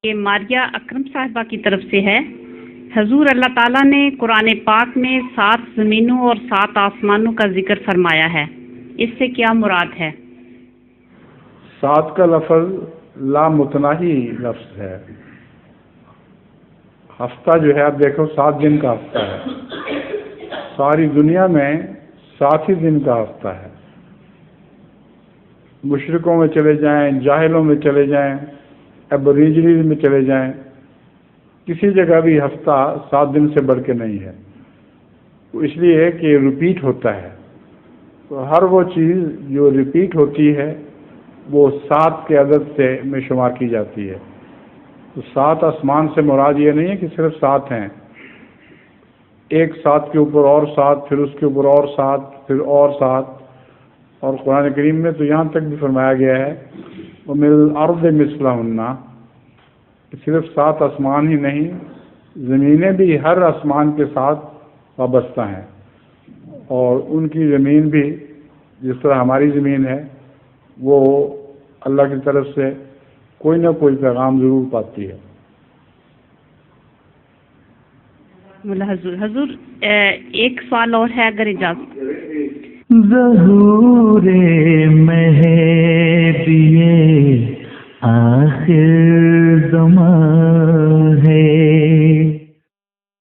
یہ ماریہ اکرم صاحبہ کی طرف سے ہے۔ حضور اللہ تعالیٰ نے قرآن پاک میں 7 زمینوں اور 7 آسمانوں کا ذکر فرمایا ہے، اس سے کیا مراد ہے؟ 7 کا لفظ لامتناہی لفظ ہے۔ ہفتہ جو ہے آپ دیکھو 7 دن کا ہفتہ ہے، ساری دنیا میں 7 ہی دن کا ہفتہ ہے۔ مشرکوں میں چلے جائیں، جاہلوں میں چلے جائیں، ایبوریجنیز میں چلے جائیں، کسی جگہ بھی ہفتہ 7 دن سے بڑھ کے نہیں ہے، اس لیے کہ یہ ریپیٹ ہوتا ہے۔ تو ہر وہ چیز جو ریپیٹ ہوتی ہے وہ 7 کے عدد سے میں شمار کی جاتی ہے۔ تو 7 آسمان سے مراد یہ نہیں ہے کہ صرف 7 ہیں، ایک 7 کے اوپر اور 7، پھر اس کے اوپر اور 7، پھر اور 7۔ اور قرآن کریم میں تو یہاں تک بھی فرمایا گیا ہے وَمِنَ الْأَرْضِ مِثْلَهُنَّ، صرف 7 آسمان ہی نہیں، زمینیں بھی ہر آسمان کے ساتھ وابستہ ہیں، اور ان کی زمین بھی جس طرح ہماری زمین ہے وہ اللہ کی طرف سے کوئی نہ کوئی پیغام ضرور پاتی ہے۔ حضور ایک سوال اور ہے اگر اجازت۔ ظہور